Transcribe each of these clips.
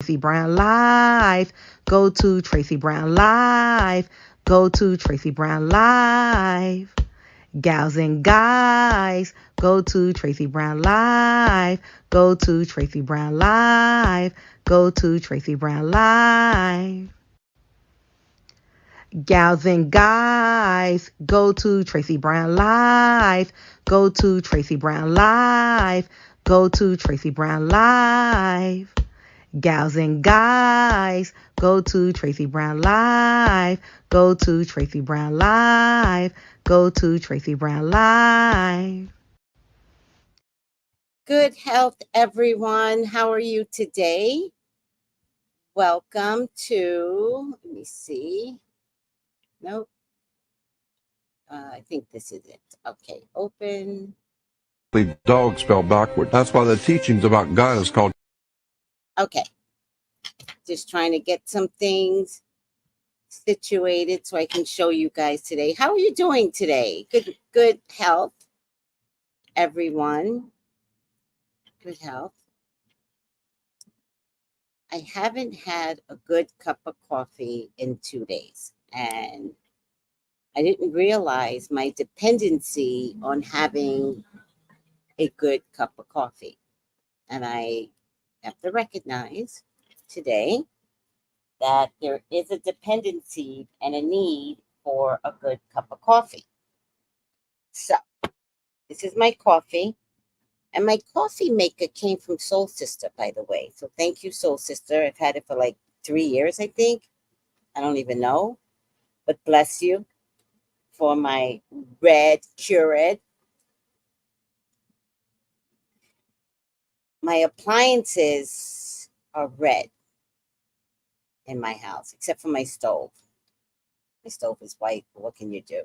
Tracy Brown Live. Go to Tracy Brown Live. Go to Tracy Brown Live. Gals and guys, go to Tracy Brown Live. Go to Tracy Brown Live. Go to Tracy Brown Live. Gals and guys, go to Tracy Brown Live. Go to Tracy Brown Live. Go to Tracy Brown Live. Gals and guys, go to Tracy Brown Live. Go to Tracy Brown Live. Go to Tracy Brown Live. Good health, everyone. How are you today? Welcome to, let me see. Nope. I think this is it. Okay, open. Dog spelled backward. That's why the teachings about God is called. Okay, just trying to get some things situated so I can show you guys today. How are you doing today? Good health, everyone. Good health. I haven't had a good cup of coffee in 2 days, and I didn't realize my dependency on having a good cup of coffee. And I have to recognize today that there is a dependency and a need for a good cup of coffee. So, this is my coffee. And my coffee maker came from Soul Sister, by the way. So, thank you, Soul Sister. I've had it for like 3 years, I think. I don't even know. But bless you for my red Keurig. My appliances are red in my house, except for my stove. My stove is white, but what can you do?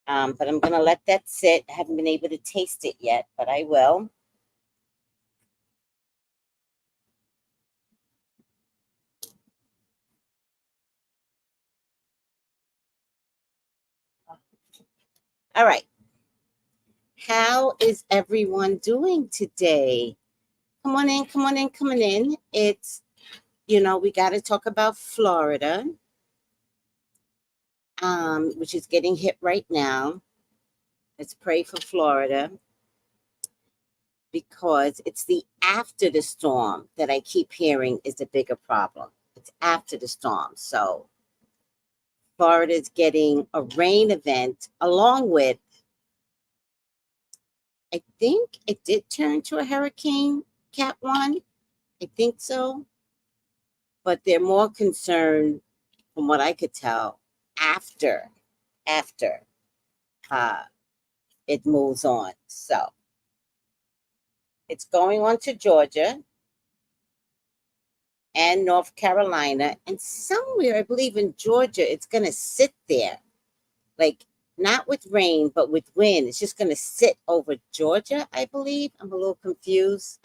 But I'm going to let that sit. I haven't been able to taste it yet, but I will. All right. How is everyone doing today? Come on in, come on in, come on in. It's, we got to talk about Florida, which is getting hit right now. Let's pray for Florida because it's the after the storm that I keep hearing is the bigger problem. It's after the storm. So Florida's getting a rain event along with, I think it did turn to a hurricane, Cat 1. I think so. But they're more concerned, from what I could tell, after uh, it moves on. So it's going on to Georgia and North Carolina. And somewhere, I believe in Georgia, it's going to sit there. Like, not with rain, but with wind. It's just going to sit over Georgia, I believe. I'm a little confused.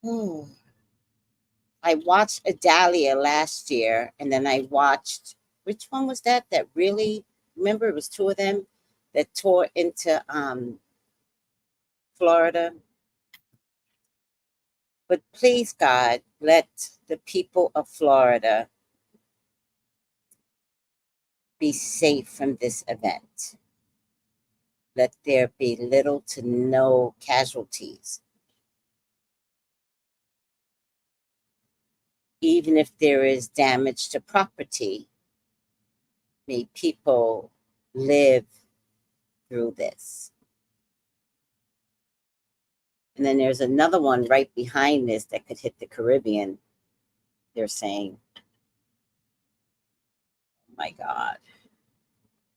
I watched Adalia last year, and then I watched, which one was that really, remember it was two of them that tore into Florida. But please, God, let the people of Florida be safe from this event. Let there be little to no casualties. Even if there is damage to property, may people live through this. And then there's another one right behind this that could hit the Caribbean, they're saying. Oh my God.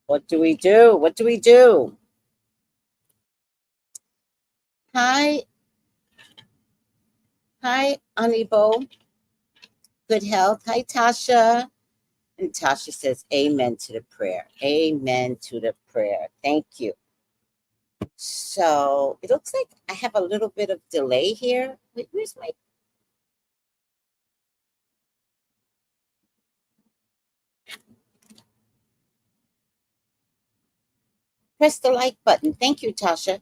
What do we do? What do we do? Hi, Anibo. Good health. Hi, Tasha. And Tasha says, amen to the prayer. Amen to the prayer. Thank you. So it looks like I have a little bit of delay here. Wait, where's my... Press the like button. Thank you, Tasha.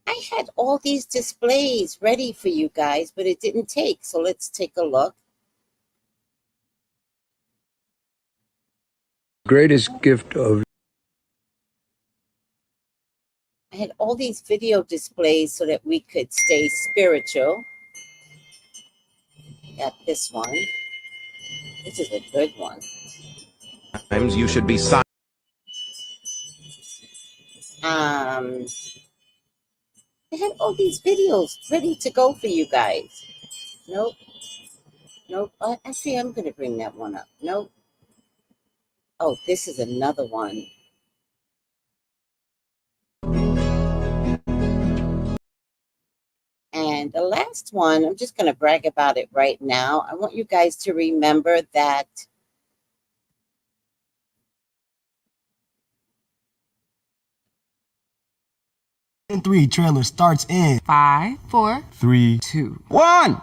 I had all these displays ready for you guys, but it didn't take. So let's take a look. Greatest gift of I had all these video displays so that we could stay spiritual. Got this one. This is a good one. Times you should be silent. I had all these videos ready to go for you guys. Nope. Nope. Actually, I'm going to bring that one up. Nope. Oh, this is another one. And the last one, I'm just going to brag about it right now. I want you guys to remember that And 3 trailer starts in 5, 4, 3, 2, 1.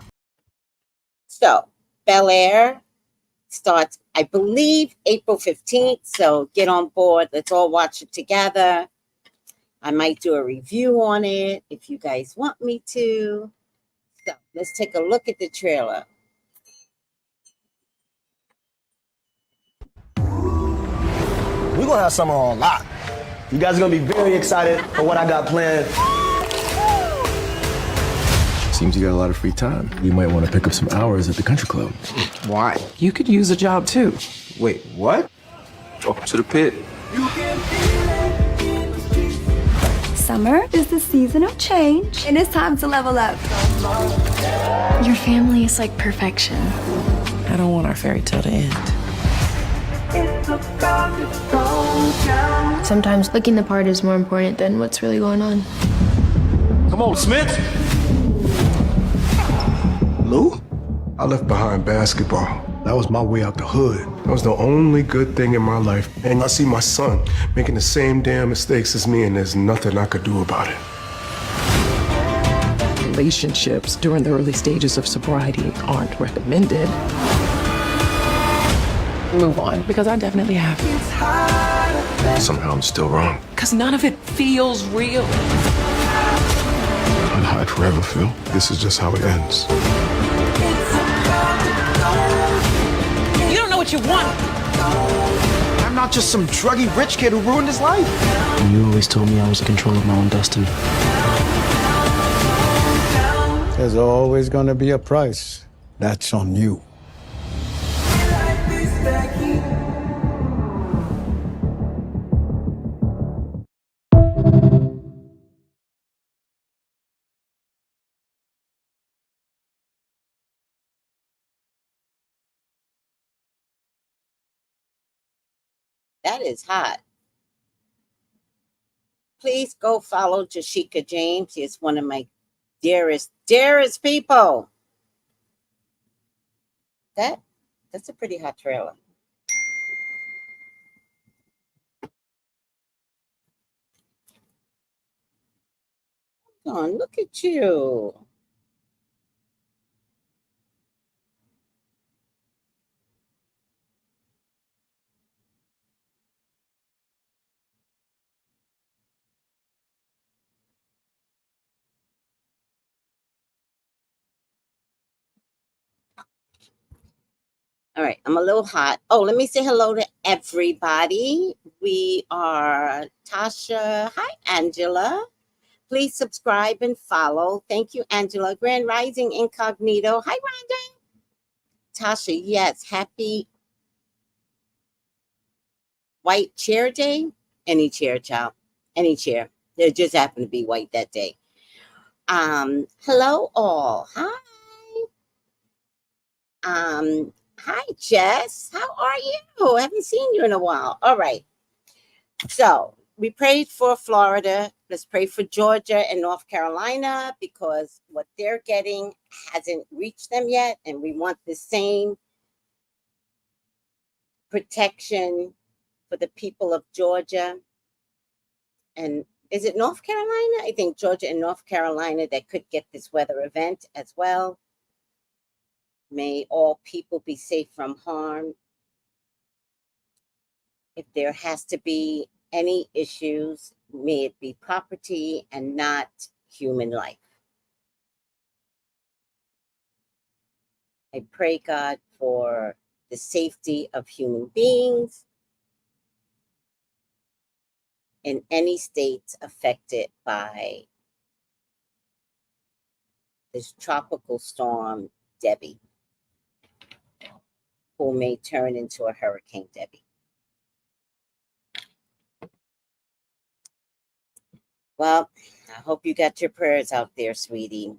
so Bel Air starts, I believe, April 15th. So get on board. Let's all watch it together. I might do a review on it if you guys want me to. So let's take a look at the trailer. We're gonna have summer on lock. You guys are gonna be very excited for what I got planned. Seems you got a lot of free time. You might want to pick up some hours at the country club. Why? You could use a job too. Wait, what? Welcome to the pit. Summer is the season of change, and it's time to level up. Your family is like perfection. I don't want our fairy tale to end. Sometimes looking the part is more important than what's really going on. Come on, Smith. Lou? I left behind basketball. That was my way out the hood. That was the only good thing in my life. And I see my son making the same damn mistakes as me, and there's nothing I could do about it. Relationships during the early stages of sobriety aren't recommended. Move on, because I definitely have. Somehow I'm still wrong. Because none of it feels real. I'd hide forever, Phil. This is just how it ends. You don't know what you want. I'm not just some druggy rich kid who ruined his life. You always told me I was in control of my own destiny. There's always going to be a price. That's on you. That is hot. Please go follow Jashika James. She is one of my dearest people. That's a pretty hot trailer. Come on, look at you. All right, I'm a little hot. Oh, let me say hello to everybody. We are Tasha. Hi, Angela. Please subscribe and follow. Thank you, Angela. Grand Rising Incognito. Hi, Rhonda. Tasha, yes. Happy White Chair Day. Any chair, child. Any chair. It just happened to be white that day. Hello, all. Hi. Hi, Jess. How are you? I haven't seen you in a while. All right. So we prayed for Florida. Let's pray for Georgia and North Carolina, because what they're getting hasn't reached them yet. And we want the same protection for the people of Georgia. And is it North Carolina? I think Georgia and North Carolina that could get this weather event as well. May all people be safe from harm. If there has to be any issues, may it be property and not human life. I pray, God, for the safety of human beings in any states affected by this tropical storm, Debbie, who may turn into a Hurricane Debbie. Well, I hope you got your prayers out there, sweetie,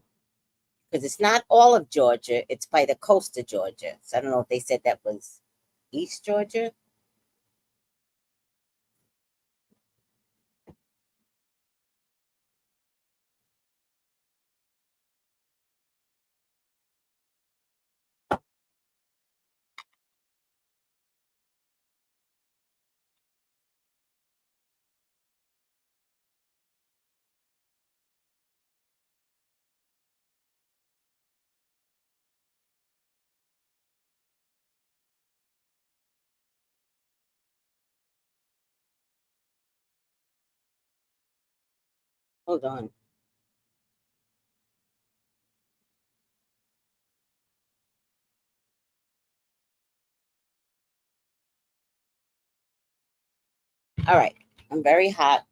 because it's not all of Georgia. It's by the coast of Georgia. So I don't know if they said that was East Georgia. Hold on. All right. I'm very hot.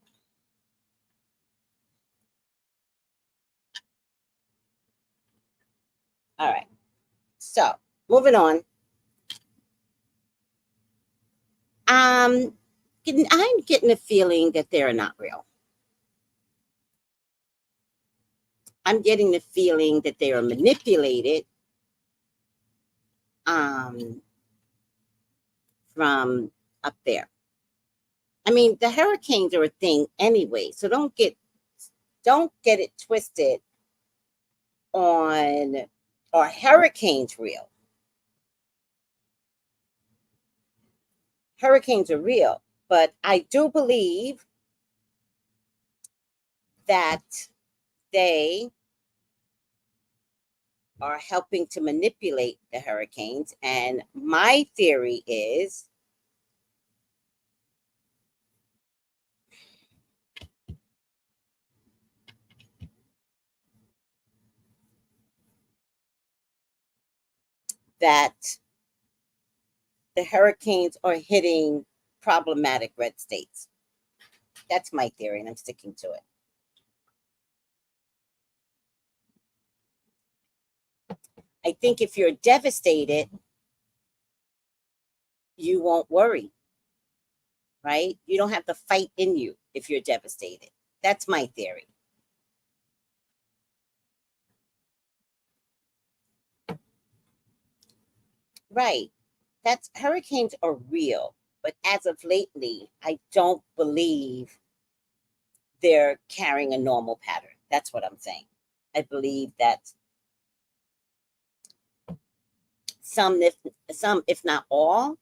All right. So moving on. I'm getting a feeling that they're not real. I'm getting the feeling that they are manipulated from up there. I mean, the hurricanes are a thing anyway, so don't get it twisted on, are hurricanes real? Hurricanes are real, but I do believe that they are helping to manipulate the hurricanes. And my theory is that the hurricanes are hitting problematic red states. That's my theory, and I'm sticking to it. I think if you're devastated, you won't worry, right? You don't have the fight in you if you're devastated. That's my theory. Right. That's, hurricanes are real, but as of lately, I don't believe they're carrying a normal pattern. That's what I'm saying. I believe that some, if not all,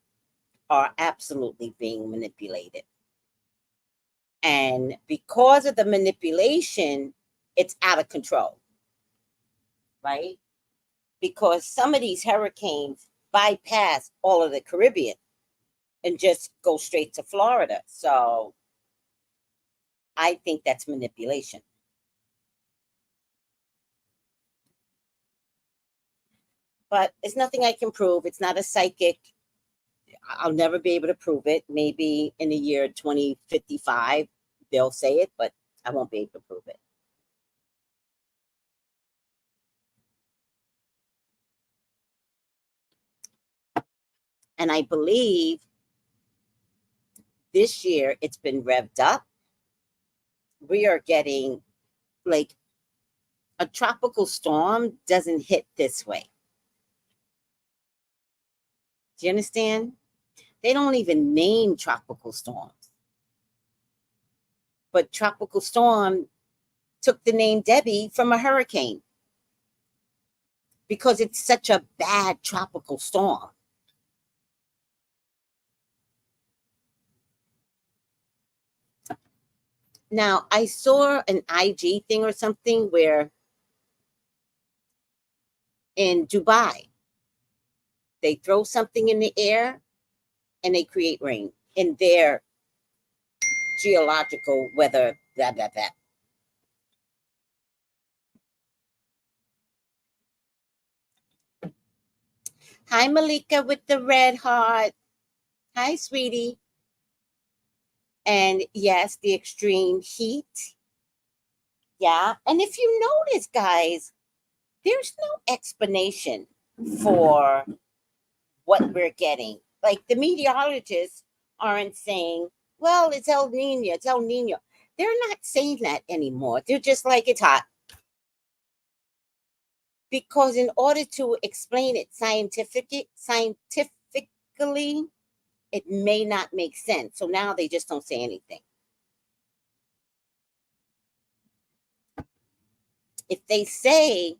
are absolutely being manipulated. And because of the manipulation, it's out of control, right? Because some of these hurricanes bypass all of the Caribbean and just go straight to Florida. So I think that's manipulation. But it's nothing I can prove. It's not a psychic. I'll never be able to prove it. Maybe in the year 2055, they'll say it, but I won't be able to prove it. And I believe this year it's been revved up. We are getting, like, a tropical storm doesn't hit this way. Do you understand? They don't even name tropical storms. But tropical storm took the name Debbie from a hurricane because it's such a bad tropical storm. Now, I saw an IG thing or something where in Dubai, they throw something in the air and they create rain in their geological weather, blah, blah, blah. Hi, Malika with the red heart. Hi, sweetie. And yes, the extreme heat. Yeah. And if you notice, guys, there's no explanation for what we're getting. Like the meteorologists aren't saying, well, it's El Nino, it's El Nino. They're not saying that anymore. They're just like, it's hot. Because in order to explain it scientifically, it may not make sense. So now they just don't say anything. If they say,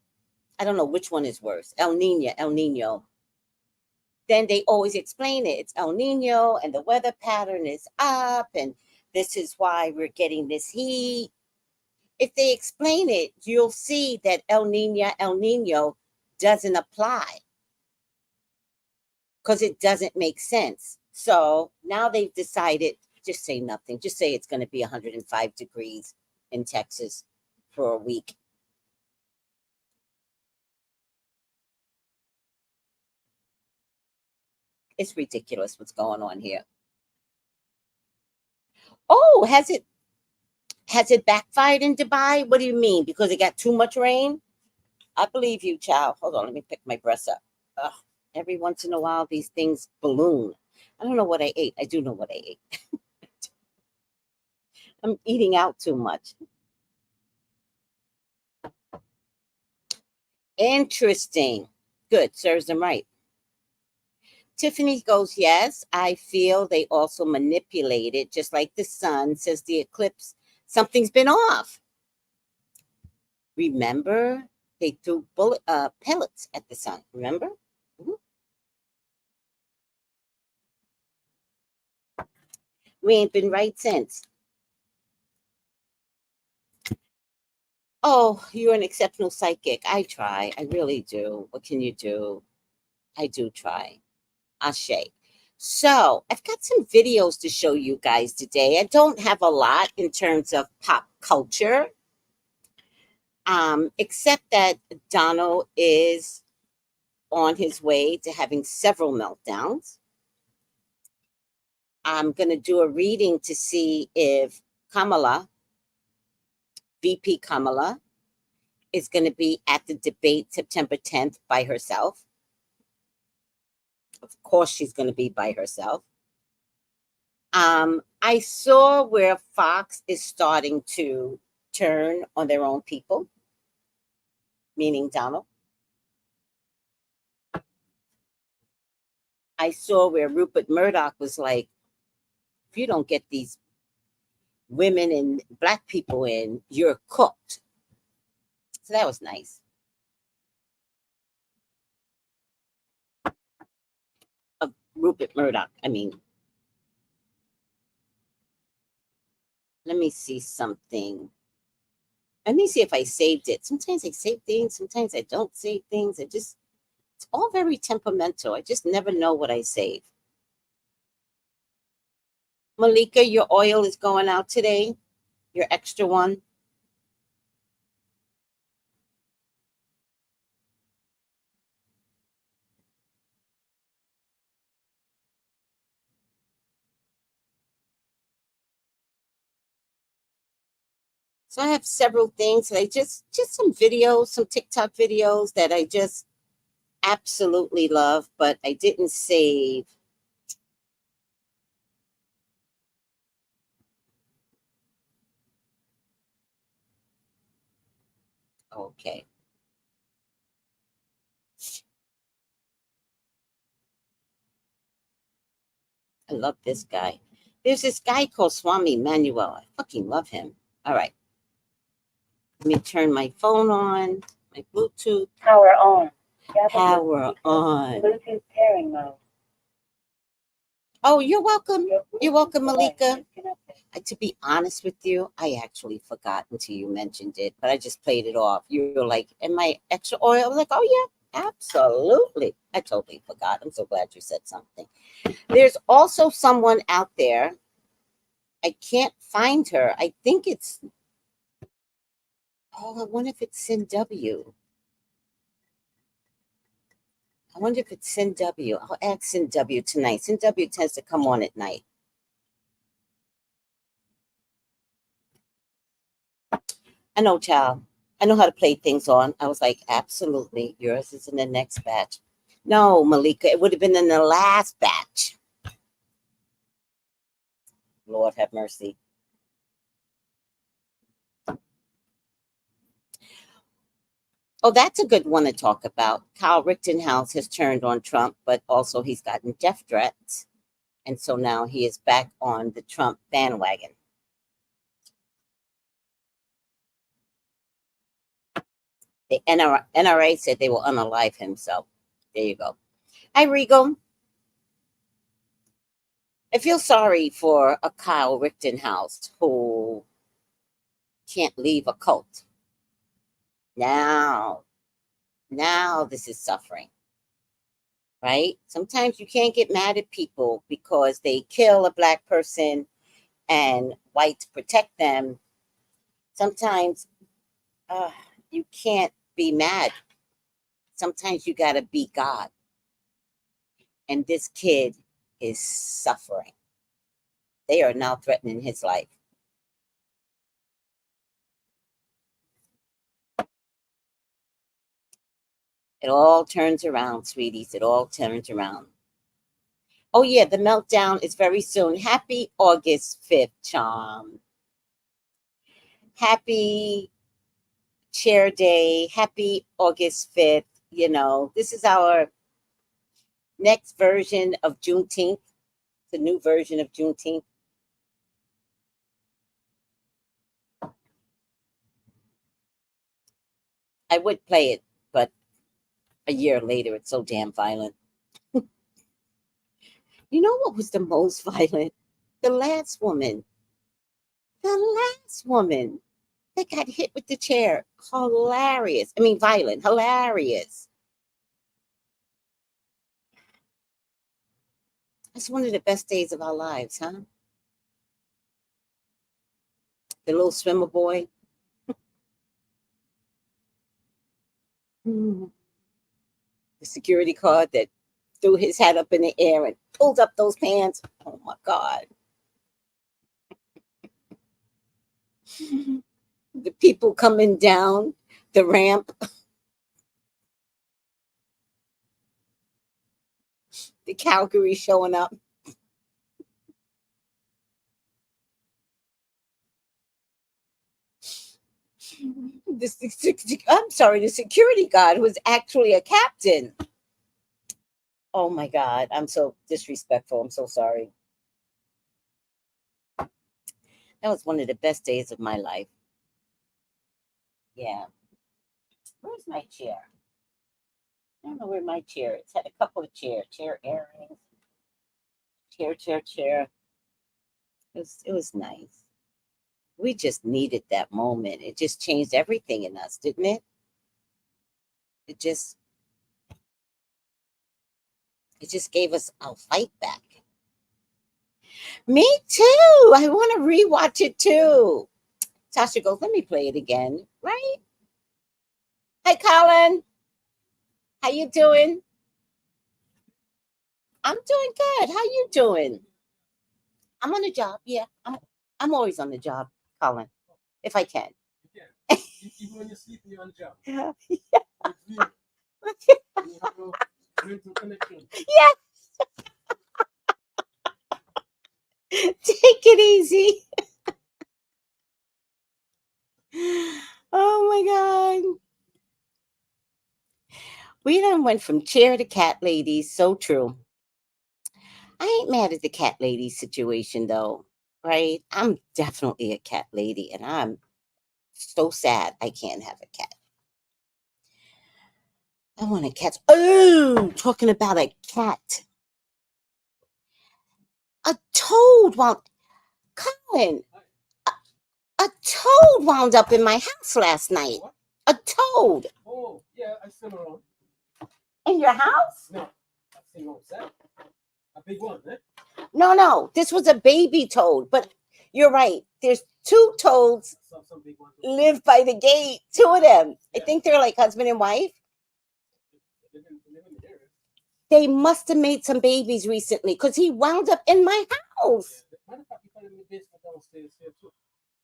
I don't know which one is worse, El Nino, then they always explain it. It's El Nino and the weather pattern is up and this is why we're getting this heat. If they explain it, you'll see that El Nino doesn't apply because it doesn't make sense. So now they've decided, just say nothing. Just say it's going to be 105 degrees in Texas for a week. It's ridiculous what's going on here. Oh, has it backfired in Dubai? What do you mean? Because it got too much rain? I believe you, child. Hold on, let me pick my breasts up. Ugh, every once in a while, these things balloon. I don't know what I ate. I do know what I ate. I'm eating out too much. Interesting. Good. Serves them right. Tiffany goes, yes, I feel they also manipulate it, just like the sun says the eclipse. Something's been off. Remember, they threw pellets at the sun. Remember? Mm-hmm. We ain't been right since. Oh, you're an exceptional psychic. I try. I really do. What can you do? I do try. Ashe. So I've got some videos to show you guys today. I don't have a lot in terms of pop culture, except that Donald is on his way to having several meltdowns. I'm going to do a reading to see if Kamala, VP Kamala, is going to be at the debate September 10th by herself. Of course, she's going to be by herself. I saw where Fox is starting to turn on their own people, meaning Donald. I saw where Rupert Murdoch was like, if you don't get these women and black people in, you're cooked. So that was nice. Of Rupert Murdoch, I mean. Let me see something. Let me see if I saved it. Sometimes I save things, sometimes I don't save things. It's all very temperamental. I just never know what I save. Malika, your oil is going out today. Your extra one. So I have several things that I just some videos, some TikTok videos that I just absolutely love, but I didn't save. Okay. I love this guy. There's this guy called Swami Manuel. I fucking love him. All right. Let me turn my phone on, my Bluetooth. Power on. Power on. Bluetooth pairing mode. Oh, you're welcome. You're welcome, Malika. To be honest with you, I actually forgot until you mentioned it, but I just played it off. You were like, am I extra oil? I was like, oh, yeah, absolutely. I totally forgot. I'm so glad you said something. There's also someone out there. I can't find her. I think it's, I wonder if it's Sin W. I wonder if it's CW. I'll ask CW tonight. CW tends to come on at night. I know, child. I know how to play things on. I was like, absolutely. Yours is in the next batch. No, Malika, it would have been in the last batch. Lord have mercy. Oh, that's a good one to talk about. Kyle Rittenhouse has turned on Trump, but also he's gotten death threats. And so now he is back on the Trump bandwagon. The NRA said they will unalive him. So there you go. Hi, Regal. I feel sorry for a Kyle Rittenhouse who can't leave a cult. Now this is suffering, right? Sometimes you can't get mad at people because they kill a Black person and whites protect them. Sometimes you can't be mad. Sometimes you got to be God. And this kid is suffering. They are now threatening his life. It all turns around, sweeties. It all turns around. Oh, yeah, the meltdown is very soon. Happy August 5th, Charm. Happy Chair Day. Happy August 5th. You know, this is our next version of Juneteenth. The new version of Juneteenth. I would play it, but a year later, it's so damn violent. You know what was the most violent? The last woman. The last woman that got hit with the chair. Hilarious. I mean, violent. Hilarious. That's one of the best days of our lives, huh? The little swimmer boy. The security guard that threw his hat up in the air and pulled up those pants. Oh my God. The people coming down the ramp. The Calgary showing up. The security guard was actually a captain. Oh my God, I'm so disrespectful. I'm so sorry. That was one of the best days of my life. Yeah. Where's my chair? I don't know where my chair is. It's had a couple of chair airings. Chair. It was nice. We just needed that moment. It just changed everything in us, didn't it? It just gave us our fight back. Me too. I want to rewatch it too. Tasha goes, let me play it again, right? Hi, Colin. How you doing? I'm doing good. How you doing? I'm on the job. Yeah, I'm always on the job, Colin, if I can. Even when you're sleeping, you're on the job. Yeah. Yeah. Take it easy. Oh my God. We done went from chair to cat ladies. So true. I ain't mad at the cat lady situation though, right? I'm definitely a cat lady and I'm so sad I can't have a cat. I want a cat. Oh, talking about a cat. A toad wound. Colin, a toad wound up in my house last night. A toad. Oh, yeah, I still around. In your house? No, I've seen one set. A big one, eh? No. This was a baby toad, but you're right. There's two toads Some big ones. live by the gate. Two of them. I think they're like husband and wife. They live in the area. They must have made some babies recently because he wound up in my house. Matter of fact, you find him in the basement downstairs here too.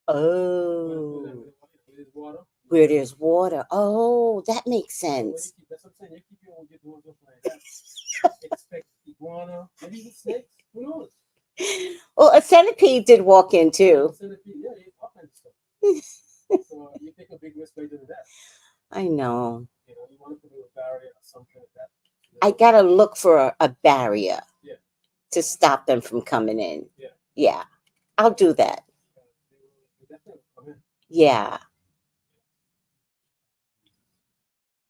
Oh, Where there's water. where there's water. Oh, that makes sense. That's what I'm saying. You keep your doors open like that. Expect iguana, maybe even snakes. Who knows? Well, a centipede did walk in too. Centipede, yeah, all kinds of stuff. So you take a big risk by doing that. I know. You know, you want to put a barrier or something like that. I gotta look for a barrier Yeah. to stop them from coming in. Yeah. Yeah, I'll do that. They definitely come in. Yeah.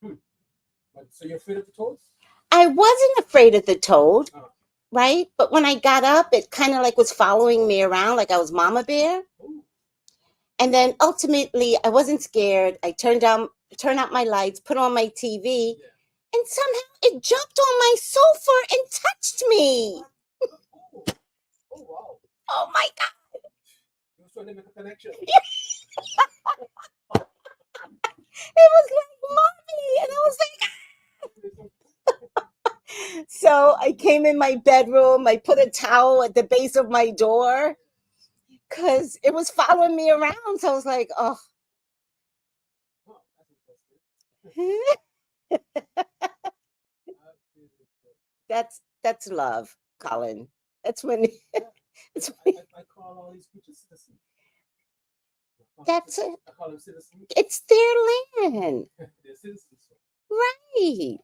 But, so you're afraid of the toads? I wasn't afraid of the toad, Oh. right? But when I got up, it kind of like was following me around like I was Mama Bear. Ooh. And then ultimately, I wasn't scared. I turned out my lights, put on my TV, and somehow it jumped on my sofa and touched me. Oh, wow. Oh my God. You were trying to make a connection. It was like, Mommy. And I was like, so I came in my bedroom. I put a towel at the base of my door because it was following me around. So I was like, oh. That's love, Colin. That's when it's when, I call all these creatures citizens. that's I call them citizens. it's their land. They're citizens. Right.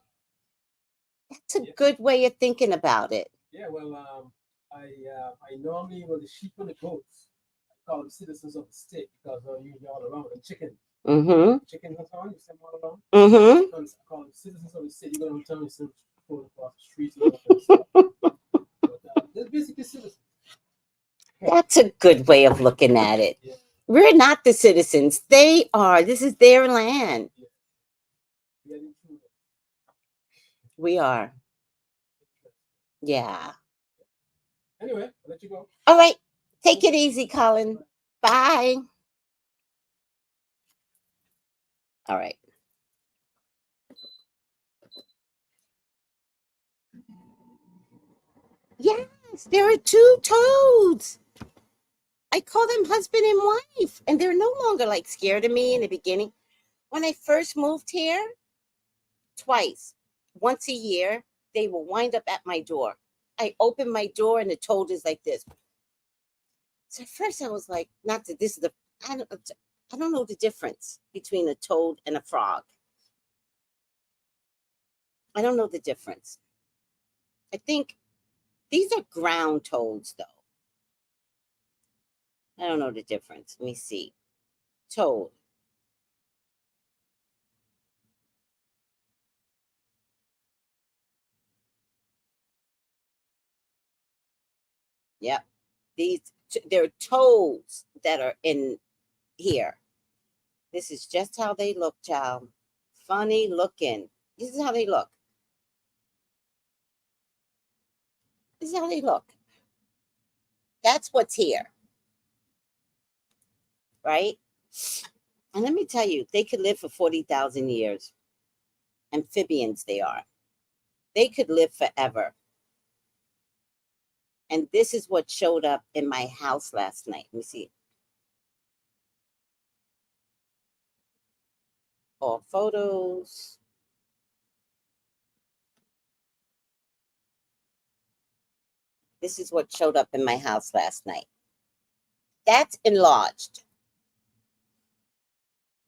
That's a good way of thinking about it. Yeah, well, I normally, the sheep and the goats, I call them citizens of the state because you're all around. And chicken. Mm-hmm. Chicken in town, you send them all around. Mm-hmm. I call them citizens of the state. You go downtown, you send them going across the streets and all that stuff. But they're basically citizens. That's a good way of looking at it. Yeah. We're not the citizens. They are. This is their land. Yeah. We are. Yeah. Anyway, I'll let you go. All right. Take it easy, Colin. Bye. All right. Yes, there are two toads. I call them husband and wife, and they're no longer like scared of me in the beginning. When I first moved here, twice, once a year, they will wind up at my door. I open my door and the toad is like this. So at first I was like, not that this is the, I don't know the difference between a toad and a frog. I don't know the difference. I think these are ground toads though. I don't know the difference. Let me see. Toad. Yep. They're toads that are in here. This is just how they look, child. Funny looking. This is how they look. This is how they look. That's what's here. Right? And let me tell you, they could live for 40,000 years. Amphibians they are. They could live forever. And this is what showed up in my house last night. Let me see. All photos. This is what showed up in my house last night. That's enlarged.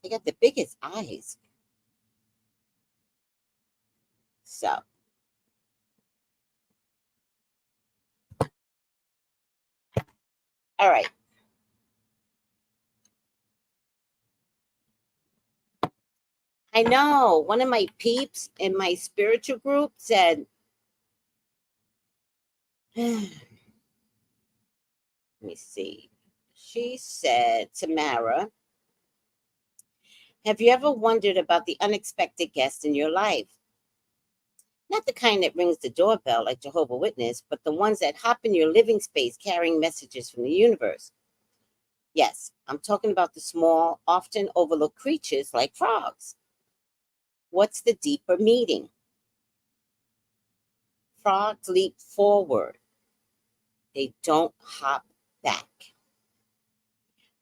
They got the biggest eyes. So. All right. I know. One of my peeps in my spiritual group said, let me see. She said, Tamara, have you ever wondered about the unexpected guest in your life? Not the kind that rings the doorbell like Jehovah's Witness, but the ones that hop in your living space carrying messages from the universe. Yes, I'm talking about the small, often overlooked creatures like frogs. What's the deeper meaning? Frogs leap forward. They don't hop back.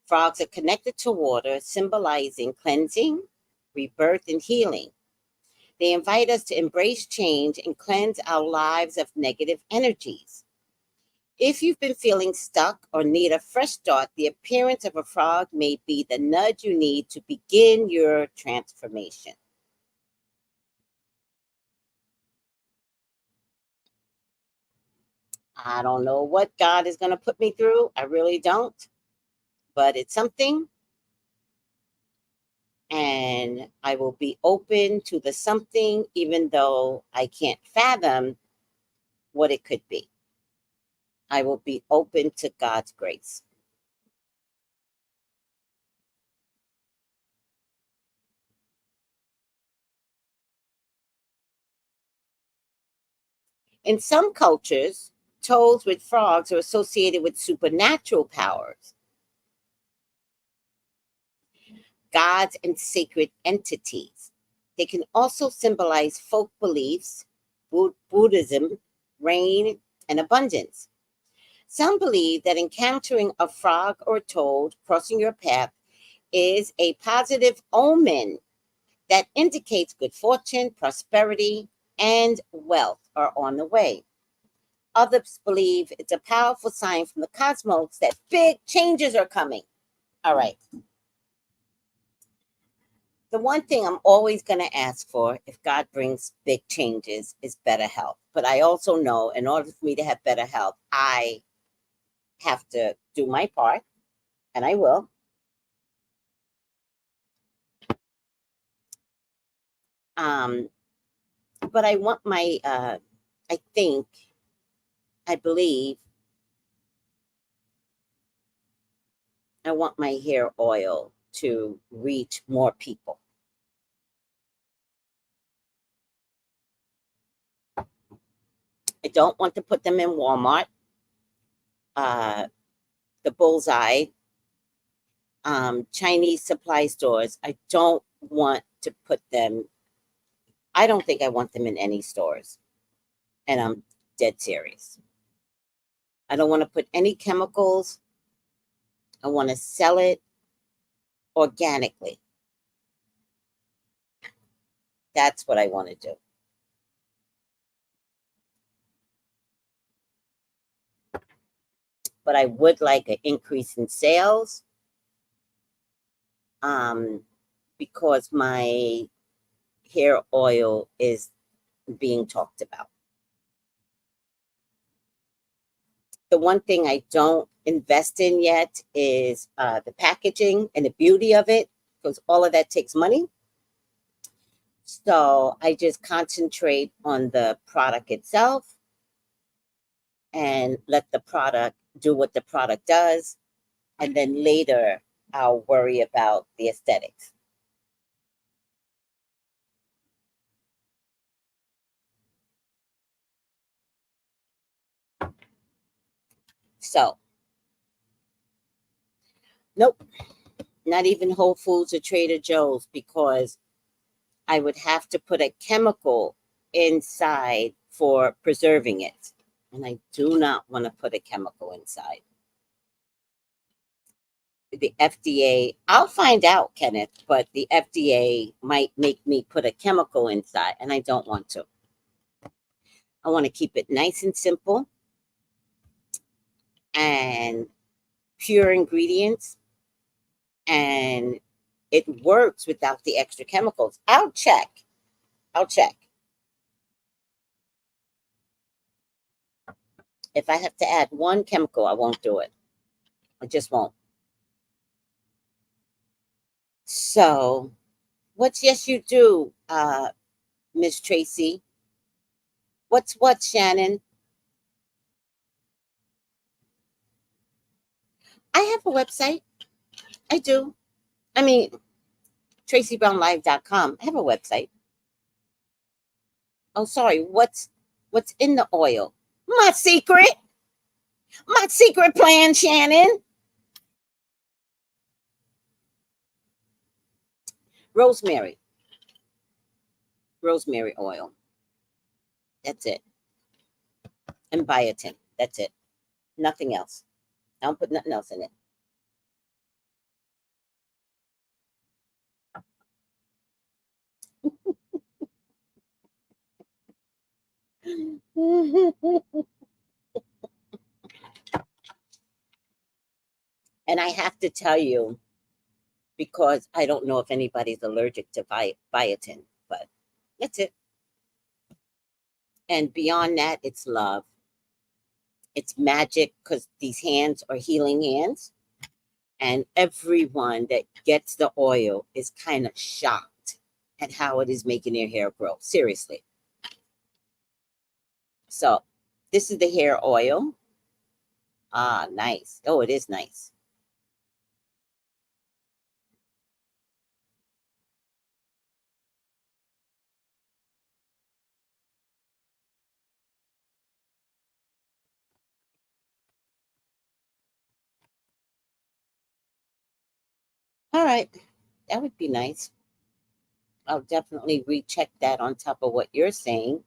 Frogs are connected to water, symbolizing cleansing, rebirth, and healing. They invite us to embrace change and cleanse our lives of negative energies. If you've been feeling stuck or need a fresh start, the appearance of a frog may be the nudge you need to begin your transformation. I don't know what God is going to put me through. I really don't. But it's something. And I will be open to the something, even though I can't fathom what it could be. I will be open to God's grace. In some cultures, toads with frogs are associated with supernatural powers, gods, and sacred entities. They can also symbolize folk beliefs, Buddhism, rain, and abundance. Some believe that encountering a frog or toad crossing your path is a positive omen that indicates good fortune, prosperity, and wealth are on the way. Others believe it's a powerful sign from the cosmos that big changes are coming. All right. The one thing I'm always going to ask for if God brings big changes is better health. But I also know in order for me to have better health, I have to do my part, and I will. But I want my, I believe, I want my hair oil to reach more people. I don't want to put them in Walmart, the Bullseye, Chinese supply stores. I don't want to put them, I don't think I want them in any stores. And I'm dead serious. I don't want to put any chemicals. I want to sell it organically. That's what I want to do. But I would like an increase in sales because my hair oil is being talked about. The one thing I don't invest in yet is the packaging and the beauty of it, because all of that takes money. So I just concentrate on the product itself and let the product do what the product does. And then later I'll worry about the aesthetics. So, nope, not even Whole Foods or Trader Joe's, because I would have to put a chemical inside for preserving it. And I do not want to put a chemical inside. The FDA, I'll find out, Kenneth, but the FDA might make me put a chemical inside, and I don't want to. I want to keep it nice and simple and pure ingredients, and it works without the extra chemicals. I'll check. If I have to add one chemical, I won't do it. I just won't. So, what's yes you do, Miss Tracy? What's what, Shannon? I have a website. I do. I mean, TracyBrownLive.com. I have a website. Oh, sorry. What's in the oil? My secret plan, Shannon. Rosemary oil. That's it. and biotin. That's it. Nothing else. I don't put nothing else in it. And I have to tell you, because I don't know if anybody's allergic to biotin, but that's it. And beyond that, it's love. It's magic because these hands are healing hands. And everyone that gets the oil is kind of shocked at how it is making their hair grow. Seriously. So this is the hair oil. Ah, nice. Oh, it is nice. All right. That would be nice. I'll definitely recheck that on top of what you're saying.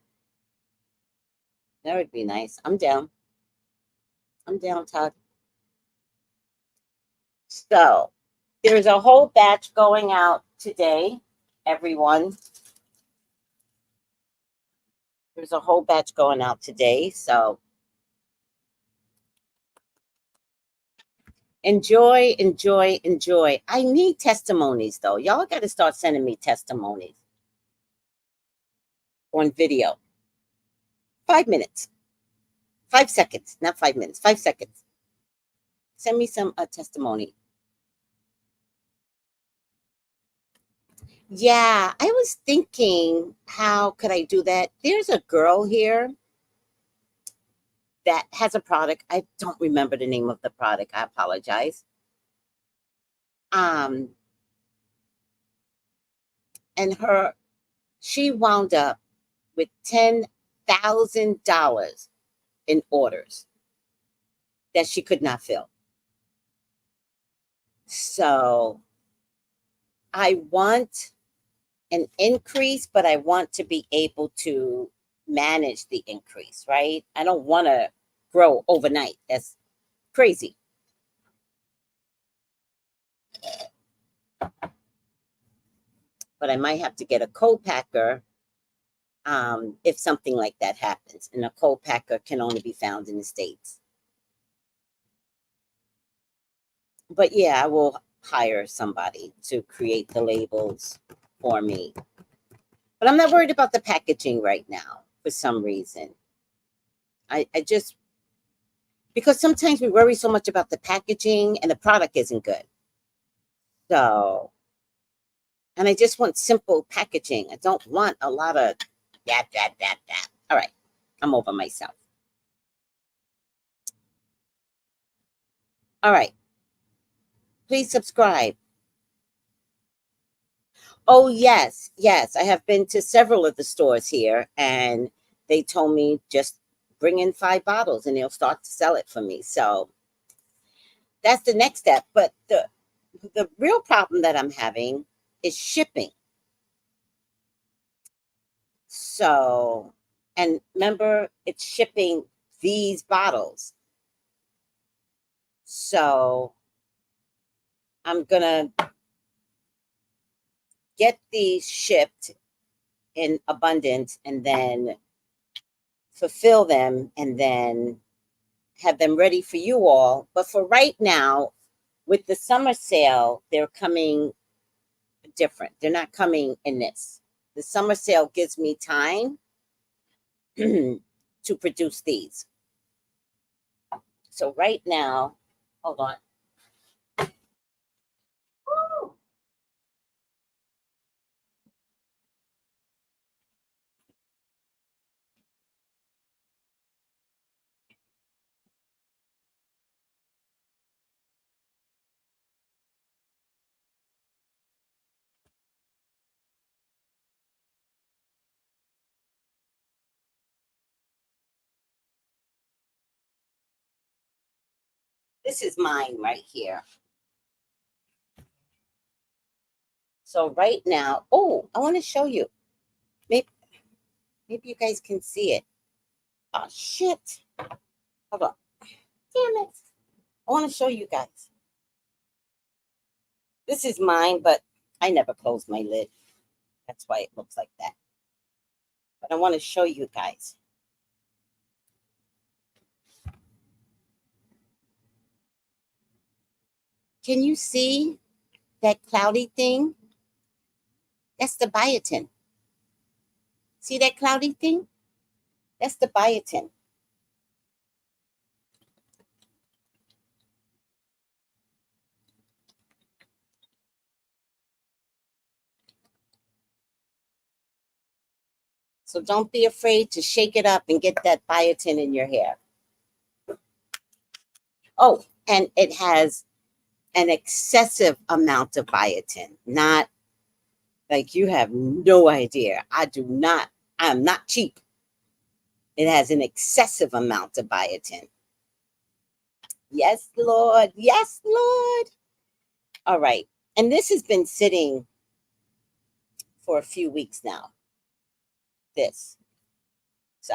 That would be nice. I'm down. I'm down, Todd. So there's a whole batch going out today, everyone. There's a whole batch going out today. So enjoy, enjoy, enjoy. I need testimonies, though. Y'all got to start sending me testimonies on video. 5 minutes. 5 seconds. Not 5 minutes. 5 seconds. Send me some testimony. Yeah, I was thinking, how could I do that? There's a girl here that has a product. I don't remember the name of the product. I apologize. And she wound up with $10,000 in orders that she could not fill. So I want an increase, but I want to be able to manage the increase, right? I don't want to grow overnight. That's crazy. But I might have to get a co-packer if something like that happens. And a co-packer can only be found in the States. But yeah, I will hire somebody to create the labels for me. But I'm not worried about the packaging right now for some reason. I just, because sometimes we worry so much about the packaging and the product isn't good. So, and I just want simple packaging. I don't want a lot of that. All right, I'm over myself. All right, please subscribe. Oh, yes. I have been to several of the stores here, and they told me just bring in 5 bottles and they'll start to sell it for me. So that's the next step. But the real problem that I'm having is shipping. So, and remember, it's shipping these bottles. So I'm going to get these shipped in abundance and then fulfill them and then have them ready for you all. But for right now, with the summer sale, they're coming different. They're not coming in this. The summer sale gives me time to produce these. So right now, hold on. Woo! This is mine right here. So right now, oh, I want to show you. Maybe you guys can see it. Oh, shit. Hold on. Damn it. I want to show you guys. This is mine, but I never close my lid. That's why it looks like that. But I want to show you guys. Can you see that cloudy thing? That's the biotin. See that cloudy thing? That's the biotin. So don't be afraid to shake it up and get that biotin in your hair. Oh, and it has an excessive amount of biotin, not like you have no idea. I'm not cheap. It has an excessive amount of biotin. Yes, Lord. Yes, Lord. All right. And this has been sitting for a few weeks now. This. So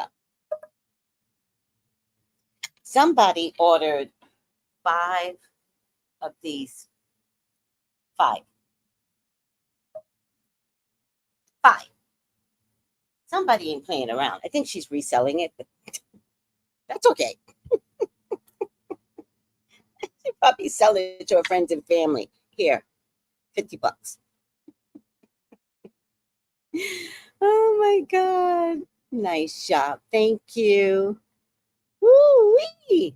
somebody ordered 5 of these. 5. Somebody ain't playing around. I think she's reselling it, but that's okay. She probably sell it to her friends and family. Here, $50. Oh my God. Nice job. Thank you. Woo-wee.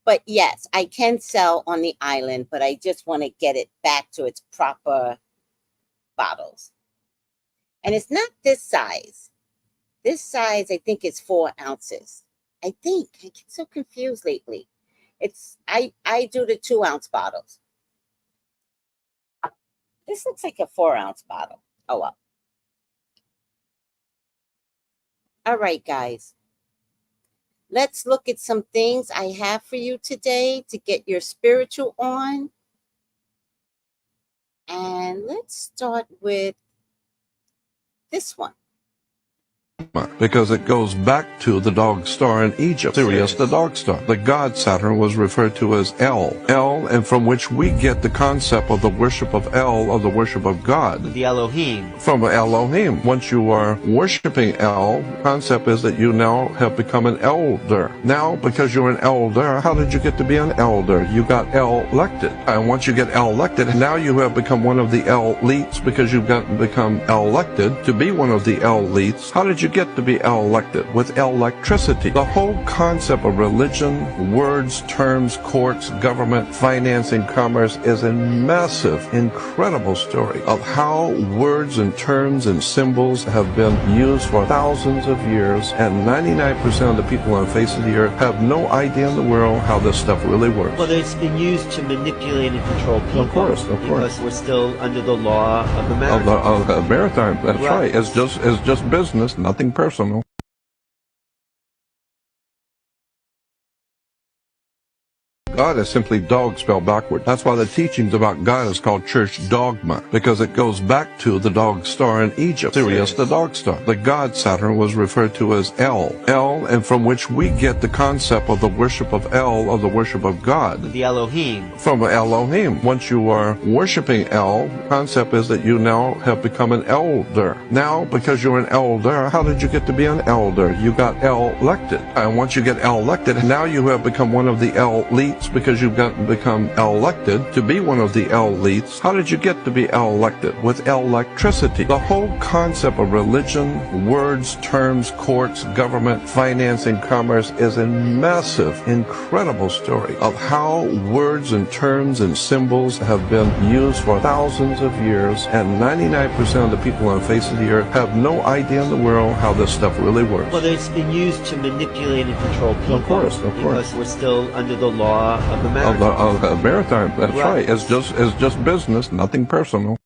But yes, I can sell on the island, but I just want to get it back to its proper bottles. And it's not this size. This size, I think, is 4 ounces. I think. I get so confused lately. I do the 2-ounce bottles. This looks like a 4-ounce bottle. Oh, well. All right, guys. Let's look at some things I have for you today to get your spiritual on. And let's start with this one. Because it goes back to the dog star in Egypt. Sirius, the dog star. The god Saturn was referred to as El. El, and from which we get the concept of the worship of El, of the worship of God. The Elohim. From Elohim. Once you are worshiping El, the concept is that you now have become an elder. Now, because you're an elder, how did you get to be an elder? You got elected. And once you get elected, now you have become one of the elites because you've become elected to be one of the elites. How did you get to be elected? With electricity. The whole concept of religion, words, terms, courts, government, finance, and commerce is a massive, incredible story of how words and terms and symbols have been used for thousands of years, and 99% of the people on the face of the earth have no idea in the world how this stuff really works. Well, it's been used to manipulate and control people. Of course. Because we're still under the law of the maritime. Of the maritime, that's right. It's just business, nothing personal. God is simply dog spelled backward. That's why the teachings about God is called church dogma, because it goes back to the dog star in Egypt. Sirius, the dog star. The god Saturn was referred to as El. El, and from which we get the concept of the worship of El, of the worship of God. The Elohim. From Elohim. Once you are worshiping El, the concept is that you now have become an elder. Now, because you're an elder, how did you get to be an elder? You got elected. And once you get elected, now you have become one of the elites because you've become elected to be one of the elites. How did you get to be elected? With electricity. The whole concept of religion, words, terms, courts, government, finance, and commerce is a massive, incredible story of how words and terms and symbols have been used for thousands of years, and 99% of the people on the face of the earth have no idea in the world how this stuff really works. Well, it's been used to manipulate and control people. Of course. Because we're still under the law of the maritime. Of the maritime, that's right. It's just business, nothing personal.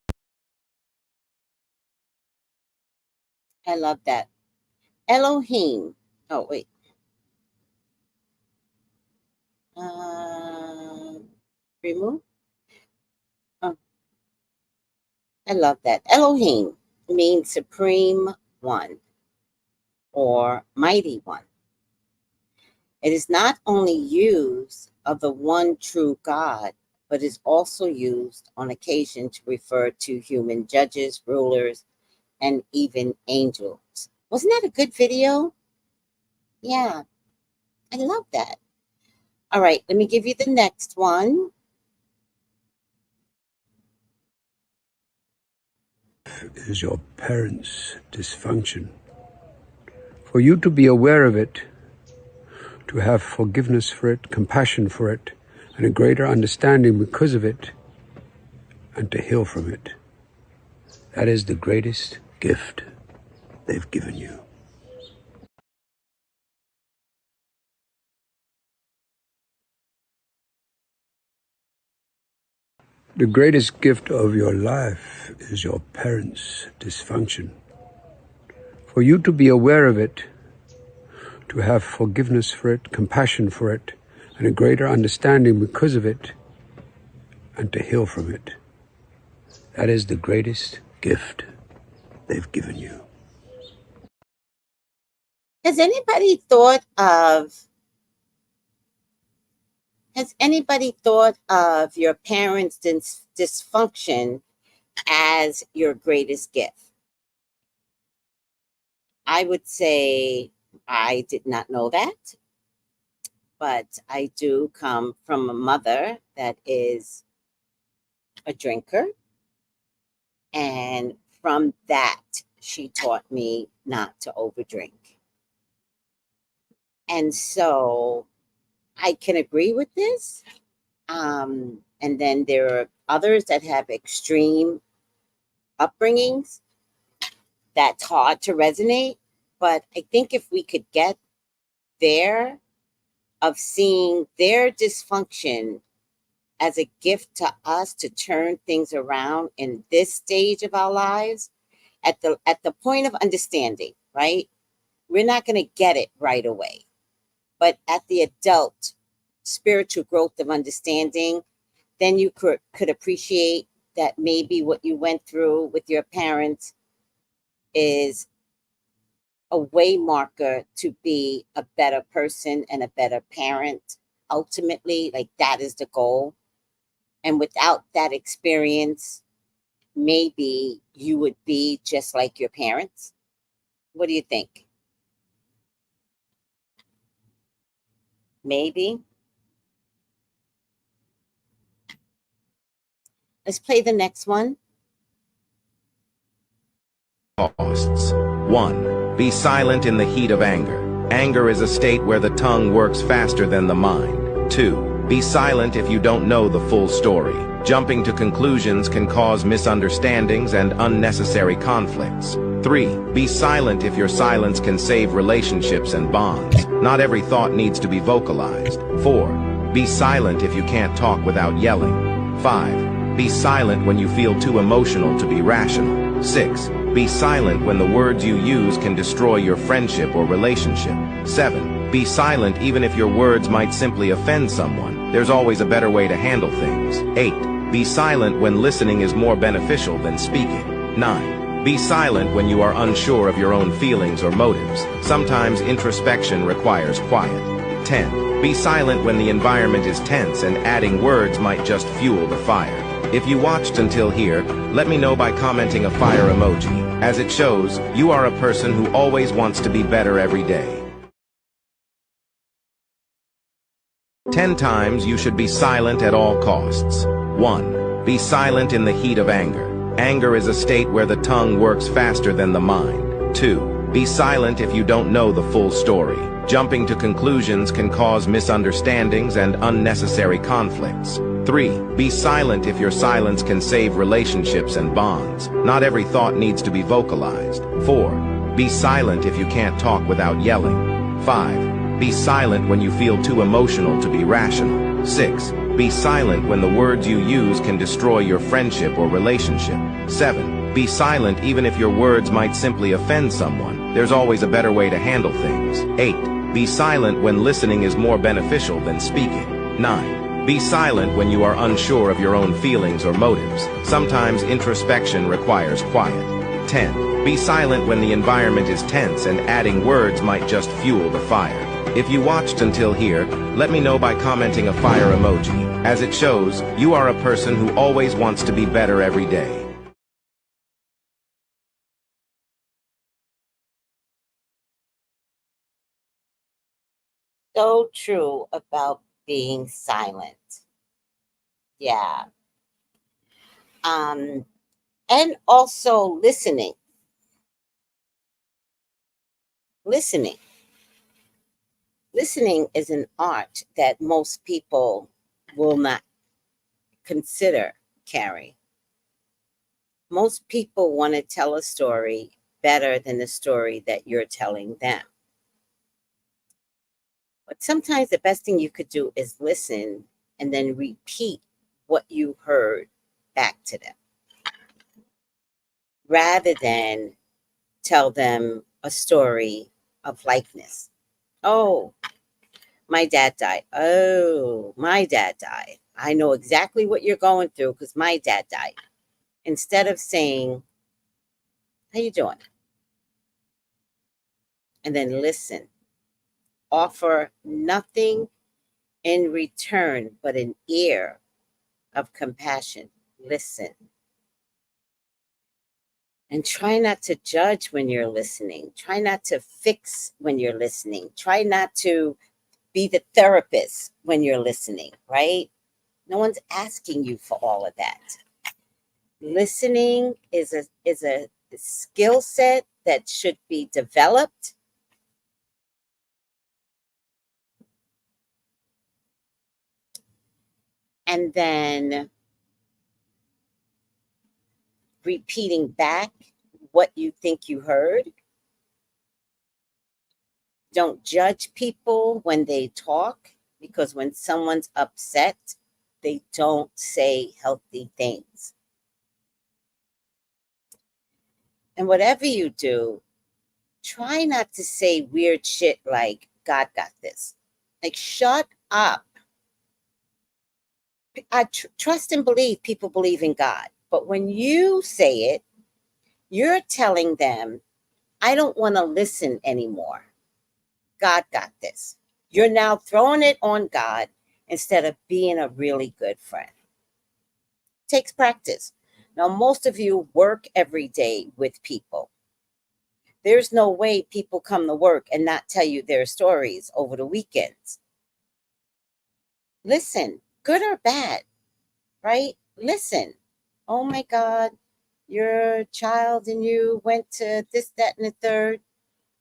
I love that. Elohim. Oh, wait. Remove. Oh. I love that. Elohim means supreme one or mighty one. It is not only used of the one true God, but is also used on occasion to refer to human judges, rulers, and even angels. Wasn't that a good video? Yeah, I love that. All right, let me give you the next one. Is your parents' dysfunction. For you to be aware of it, to have forgiveness for it, compassion for it, and a greater understanding because of it, and to heal from it. That is the greatest gift they've given you. The greatest gift of your life is your parents' dysfunction. For you to be aware of it, to have forgiveness for it, compassion for it, and a greater understanding because of it, and to heal from it. That is the greatest gift they've given you. Has anybody thought of your parents' dysfunction as your greatest gift? I would say I did not know that, but I do come from a mother that is a drinker. And from that, she taught me not to overdrink. And so I can agree with this. And then there are others that have extreme upbringings that's hard to resonate. But I think if we could get there of seeing their dysfunction as a gift to us to turn things around in this stage of our lives, at the point of understanding, right? We're not going to get it right away. But at the adult spiritual growth of understanding, then you could appreciate that maybe what you went through with your parents is a way marker to be a better person and a better parent. Ultimately, like that is the goal. And without that experience, maybe you would be just like your parents. What do you think? Maybe. Let's play the next one. Costs. 1. Be silent in the heat of anger. Anger is a state where the tongue works faster than the mind. 2. Be silent if you don't know the full story. Jumping to conclusions can cause misunderstandings and unnecessary conflicts. 3. Be silent if your silence can save relationships and bonds. Not every thought needs to be vocalized. 4. Be silent if you can't talk without yelling. 5. Be silent when you feel too emotional to be rational. 6. Be silent when the words you use can destroy your friendship or relationship. 7. Be silent even if your words might simply offend someone. There's always a better way to handle things. 8. Be silent when listening is more beneficial than speaking. 9. Be silent when you are unsure of your own feelings or motives. Sometimes introspection requires quiet. 10. Be silent when the environment is tense and adding words might just fuel the fire. If you watched until here, let me know by commenting a fire emoji. As it shows, you are a person who always wants to be better every day. 10 times you should be silent at all costs. 1. Be silent in the heat of anger. Anger is a state where the tongue works faster than the mind. 2. Be silent if you don't know the full story. Jumping to conclusions can cause misunderstandings and unnecessary conflicts. 3. Be silent if your silence can save relationships and bonds. Not every thought needs to be vocalized. 4. Be silent if you can't talk without yelling. 5. Be silent when you feel too emotional to be rational. 6. Be silent when the words you use can destroy your friendship or relationship. 7. Be silent even if your words might simply offend someone. There's always a better way to handle things. 8. Be silent when listening is more beneficial than speaking. 9. Be silent when you are unsure of your own feelings or motives. Sometimes introspection requires quiet. 10. Be silent when the environment is tense, and adding words might just fuel the fire. If you watched until here, let me know by commenting a fire emoji. As it shows, you are a person who always wants to be better every day. So true about being silent. Yeah. And also listening. Listening. Listening is an art that most people will not consider carrying. Most people want to tell a story better than the story that you're telling them. But sometimes the best thing you could do is listen and then repeat what you heard back to them, rather than tell them a story of likeness. Oh, my dad died. Oh, my dad died. I know exactly what you're going through because my dad died. Instead of saying, how you doing? And then listen. Offer nothing in return but an ear of compassion. Listen. And try not to judge when you're listening. Try not to fix when you're listening. Try not to be the therapist when you're listening, right? No one's asking you for all of that. Listening is a skill set that should be developed. And then repeating back what you think you heard. Don't judge people when they talk, because when someone's upset, they don't say healthy things. And whatever you do, try not to say weird shit like, God got this. Like, shut up. I trust and believe people believe in God. But when you say it, you're telling them, I don't want to listen anymore. God got this. You're now throwing it on God instead of being a really good friend. Takes practice. Now, most of you work every day with people. There's no way people come to work and not tell you their stories over the weekends. Listen, good or bad, right? Listen. Oh my God, your child and you went to this, that, and the third.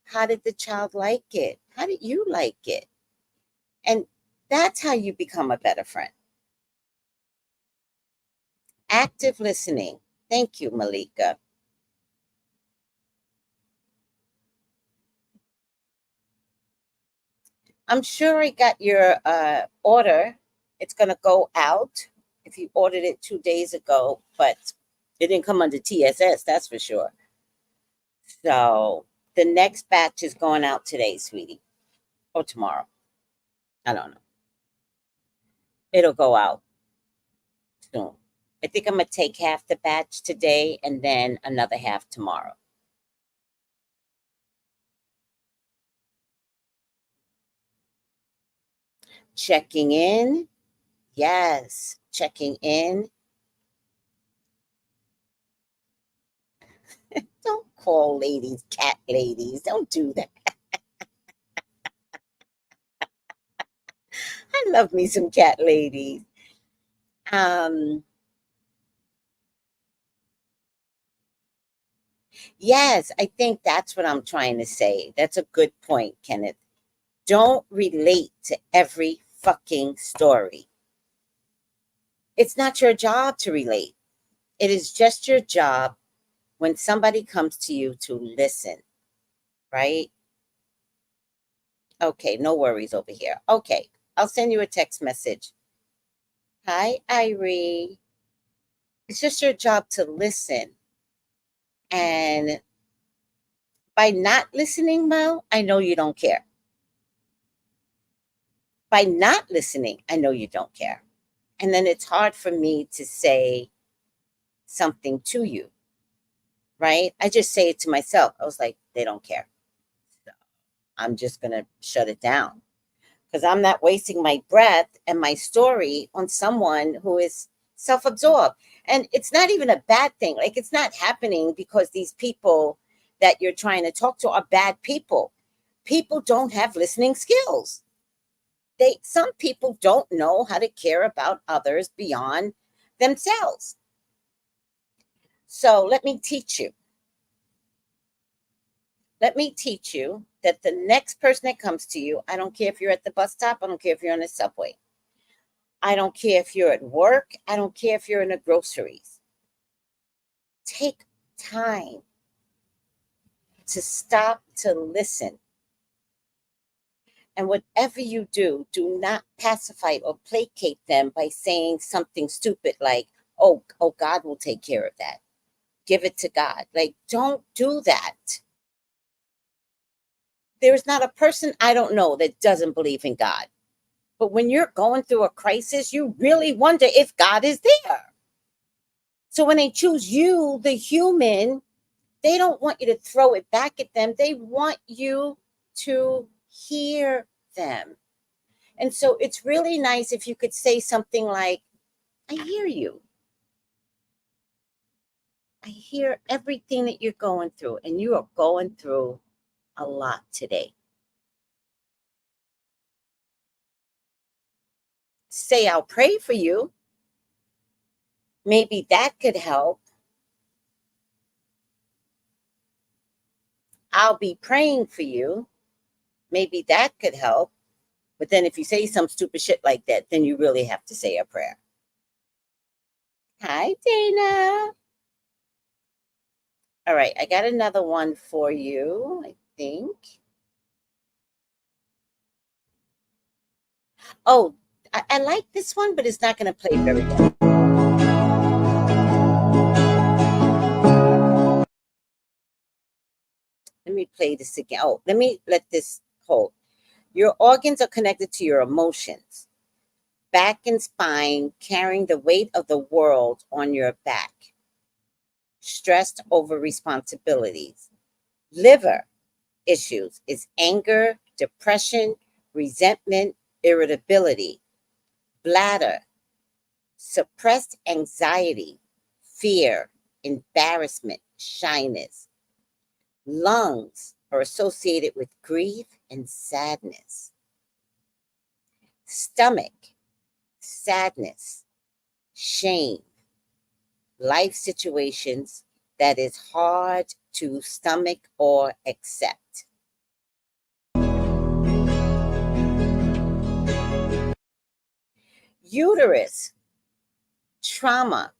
How did the child like it? How did you like it? And that's how you become a better friend. Active listening. Thank you, Malika. I'm sure I got your order. It's going to go out if you ordered it 2 days ago, but it didn't come under TSS, that's for sure. So the next batch is going out today, sweetie, or tomorrow. I don't know. It'll go out soon. I think I'm going to take half the batch today and then another half tomorrow. Checking in. Yes, checking in. Don't call ladies cat ladies. Don't do that. I love me some cat ladies. Yes, I think that's what I'm trying to say. That's a good point, Kenneth. Don't relate to every fucking story. It's not your job to relate. It is just your job when somebody comes to you to listen, right? Okay, no worries over here. Okay, I'll send you a text message. Hi, Irie. It's just your job to listen. And by not listening, Mel, I know you don't care. By not listening, I know you don't care. And then it's hard for me to say something to you. right? I just say it to myself. I was like, they don't care. So I'm just going to shut it down because I'm not wasting my breath and my story on someone who is self-absorbed. And it's not even a bad thing. Like, it's not happening because these people that you're trying to talk to are bad people. People don't have listening skills. Some people don't know how to care about others beyond themselves. So let me teach you. Let me teach you that the next person that comes to you, I don't care if you're at the bus stop, I don't care if you're on the subway, I don't care if you're at work, I don't care if you're in the groceries. Take time to stop to listen. And whatever you do, do not pacify or placate them by saying something stupid like, oh, God will take care of that. Give it to God. Like, don't do that. There's not a person I don't know that doesn't believe in God. But when you're going through a crisis, you really wonder if God is there. So when they choose you, the human, they don't want you to throw it back at them. They want you to hear them. And so it's really nice if you could say something like, I hear you. I hear everything that you're going through, and you are going through a lot today. Say, I'll pray for you. Maybe that could help. I'll be praying for you. Maybe that could help. But then if you say some stupid shit like that, then you really have to say a prayer. Hi, Dana. All right, I got another one for you, I think. Oh, I like this one, but it's not going to play very well. Let me play this again. Oh, let this hold. Your organs are connected to your emotions. Back and spine, carrying the weight of the world on your back. Stressed over responsibilities. Liver issues is anger, depression, resentment, irritability. Bladder, suppressed anxiety, fear, embarrassment, shyness. Lungs are associated with grief and sadness. Stomach, sadness, shame. Life situations that is hard to stomach or accept. Uterus, trauma,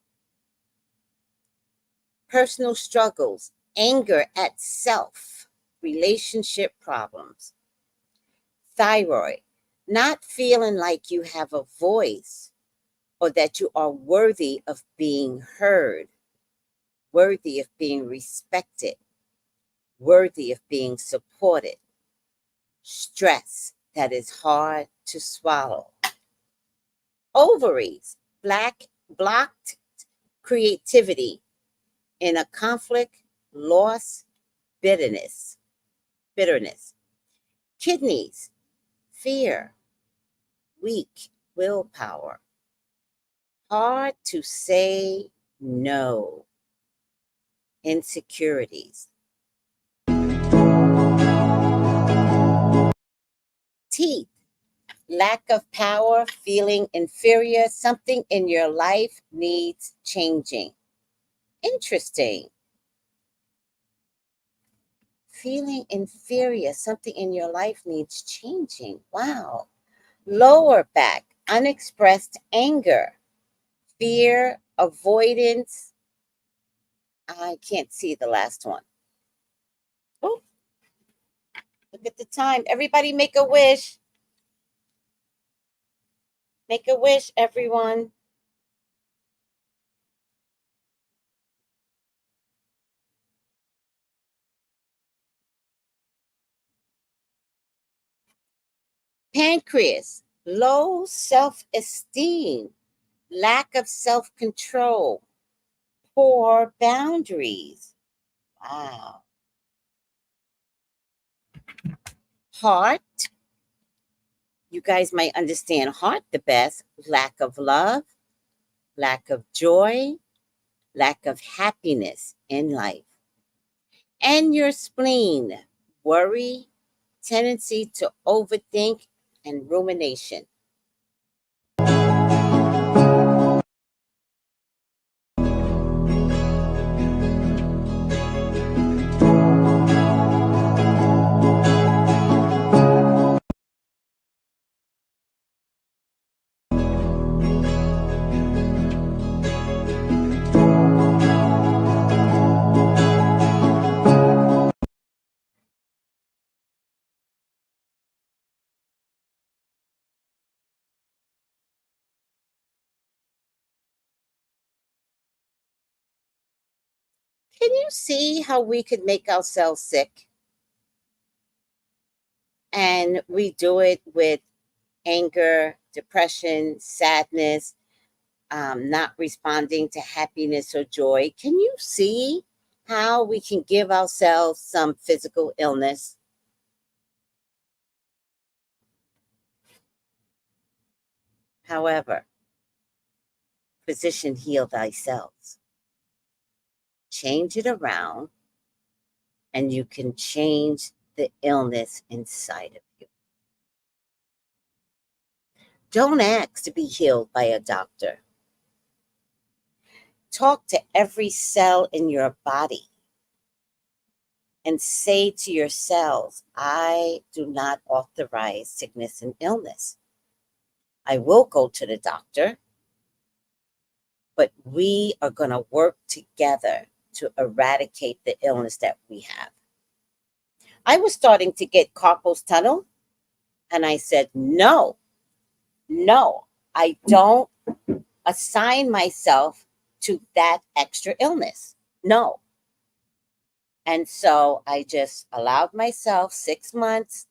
personal struggles, anger at self, relationship problems. Thyroid, not feeling like you have a voice or that you are worthy of being heard, worthy of being respected, worthy of being supported. Stress that is hard to swallow. Ovaries, blocked creativity in a conflict, loss, bitterness. Kidneys, fear, weak willpower. Hard to say no. Insecurities. Teeth, lack of power, feeling inferior. Something in your life needs changing. Interesting. Feeling inferior, something in your life needs changing. Wow. Lower back, unexpressed anger, fear, avoidance. I can't see the last one. Oh, look at the time. Everybody make a wish. Make a wish, everyone. Pancreas, low self-esteem, lack of self-control, poor boundaries. Wow. Heart. You guys might understand heart the best. Lack of love, lack of joy, lack of happiness in life. And your spleen. Worry, tendency to overthink, and rumination. Can you see how we could make ourselves sick? And we do it with anger, depression, sadness, not responding to happiness or joy. Can you see how we can give ourselves some physical illness? However, physician, heal thyself. Change it around, and you can change the illness inside of you. Don't ask to be healed by a doctor. Talk to every cell in your body and say to your cells, I do not authorize sickness and illness. I will go to the doctor, but we are going to work together to eradicate the illness that we have. I was starting to get carpal tunnel, and I said, no, I don't assign myself to that extra illness. No. And so I just allowed myself 6 months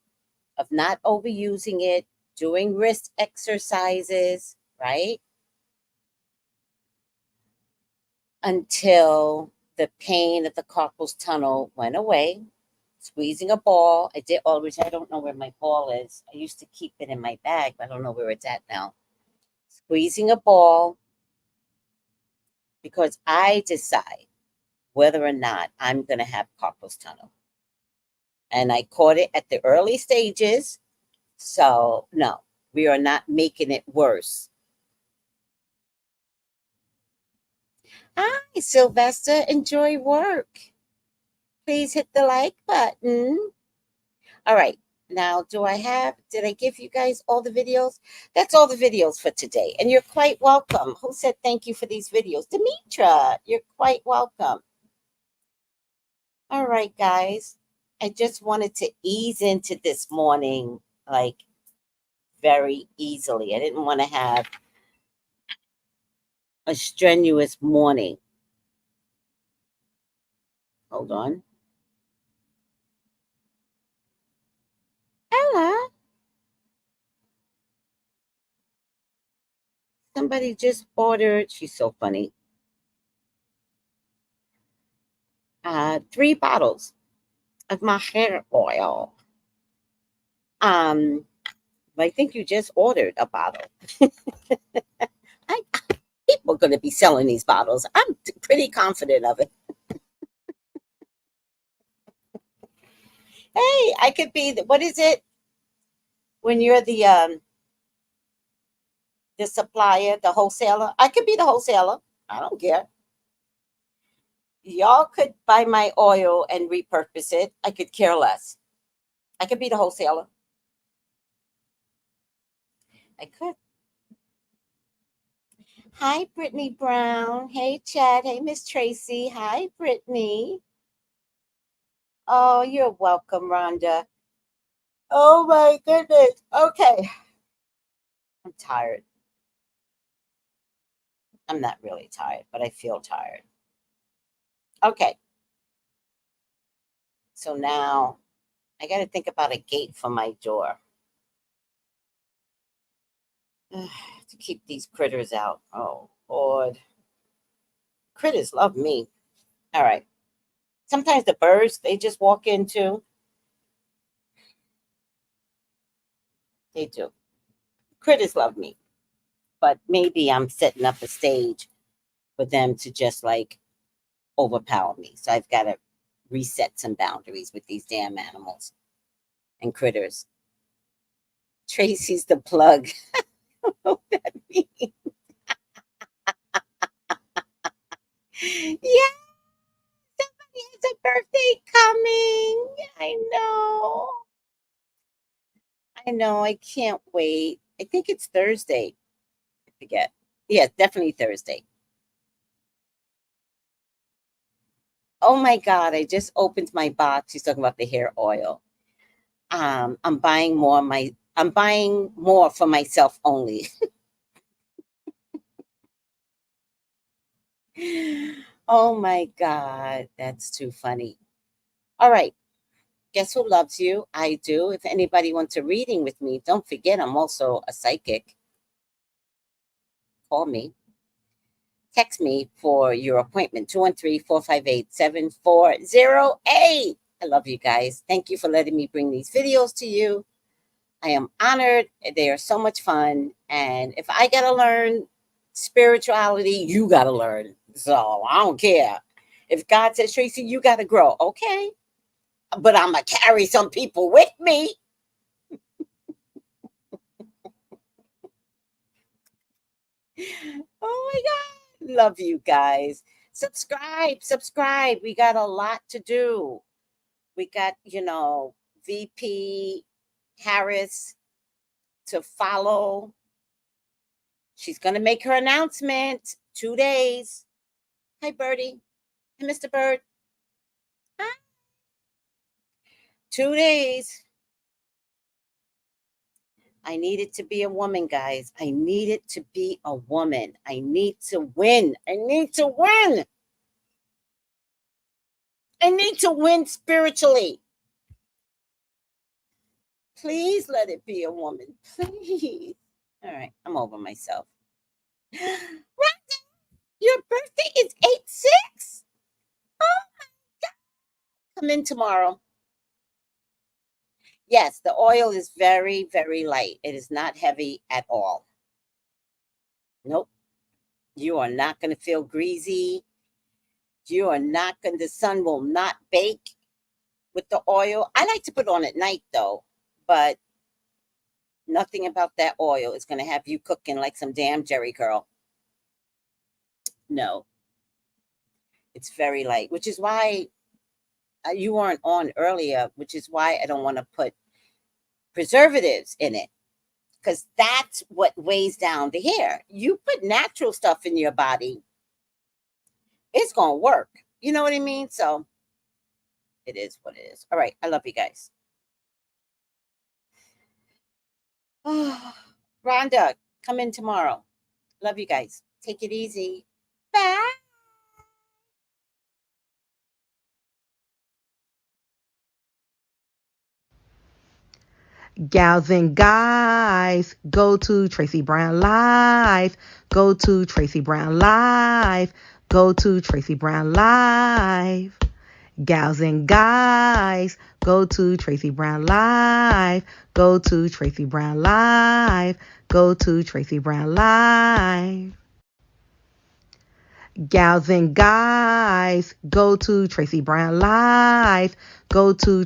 of not overusing it, doing wrist exercises, right? Until the pain of the carpal tunnel went away. Squeezing a ball. I did always, I don't know where my ball is. I used to keep it in my bag, but I don't know where it's at now. Squeezing a ball, because I decide whether or not I'm going to have carpal tunnel. And I caught it at the early stages. So, no, we are not making it worse. Hi, Sylvester. Enjoy work. Please hit the like button. All right. Now, did I give you guys all the videos? That's all the videos for today. And you're quite welcome. Who said thank you for these videos? Demetra, you're quite welcome. All right, guys. I just wanted to ease into this morning, like very easily. I didn't want to have a strenuous morning. Hold on. Ella. Somebody just ordered, she's so funny, 3 bottles of my hair oil. I think you just ordered a bottle. People are going to be selling these bottles. I'm pretty confident of it. Hey, I could be what is it? When you're the supplier, the wholesaler. I could be the wholesaler. I don't care. Y'all could buy my oil and repurpose it. I could care less. I could be the wholesaler. I could. Hi, Brittany Brown. Hey, Chad. Hey, Miss Tracy. Hi, Brittany. Oh, you're welcome, Rhonda. Oh, my goodness. Okay. I'm tired. I'm not really tired, but I feel tired. Okay. So now I got to think about a gate for my door to keep these critters out. Oh, Lord. Critters love me. All right. Sometimes the birds, they just walk in too. They do. Critters love me, but maybe I'm setting up a stage for them to just like overpower me. So I've got to reset some boundaries with these damn animals and critters. Tracy's the plug. I don't know what that means. Yeah, somebody has a birthday coming. I know. I know. I can't wait. I think it's Thursday. I forget. Yeah, definitely Thursday. Oh my God, I just opened my box. She's talking about the hair oil. I'm buying more for myself only. Oh my God, that's too funny. All right. Guess who loves you? I do. If anybody wants a reading with me, don't forget I'm also a psychic. Call me. Text me for your appointment, 213-458-7408. I love you guys. Thank you for letting me bring these videos to you. I am honored. They are so much fun. And if I got to learn spirituality, you got to learn. So I don't care. If God says, Tracy, you got to grow. Okay. But I'm going to carry some people with me. Oh my God. Love you guys. Subscribe. We got a lot to do. We got, VP Harris to follow. She's going to make her announcement. 2 days. Hi, Birdie. Hi, Mr. Bird. Hi. 2 days. I need it to be a woman, guys. I need it to be a woman. I need to win. I need to win. I need to win spiritually. Please let it be a woman. Please. All right. I'm over myself. Rhonda, your birthday is 8/6. Oh my God. Come in tomorrow. Yes, the oil is very, very light. It is not heavy at all. Nope. You are not going to feel greasy. You are not going, the sun will not bake with the oil. I like to put on at night though, but nothing about that oil is going to have you cooking like some damn Jerry curl. No. It's very light, which is why you weren't on earlier, which is why I don't want to put preservatives in it, because that's what weighs down the hair. You put natural stuff in your body, it's going to work. You know what I mean? So it is what it is. All right. I love you guys. Oh, Rhonda, come in tomorrow. Love you guys. Take it easy. Bye. Gals and guys, go to Tracy Brown Live. Go to Tracy Brown Live. Go to Tracy Brown Live. Gals and guys, go to Tracy Brown Live. Go to Tracy Brown Live. Go to Tracy Brown Live. Gals and guys, go to Tracy Brown Live. Go to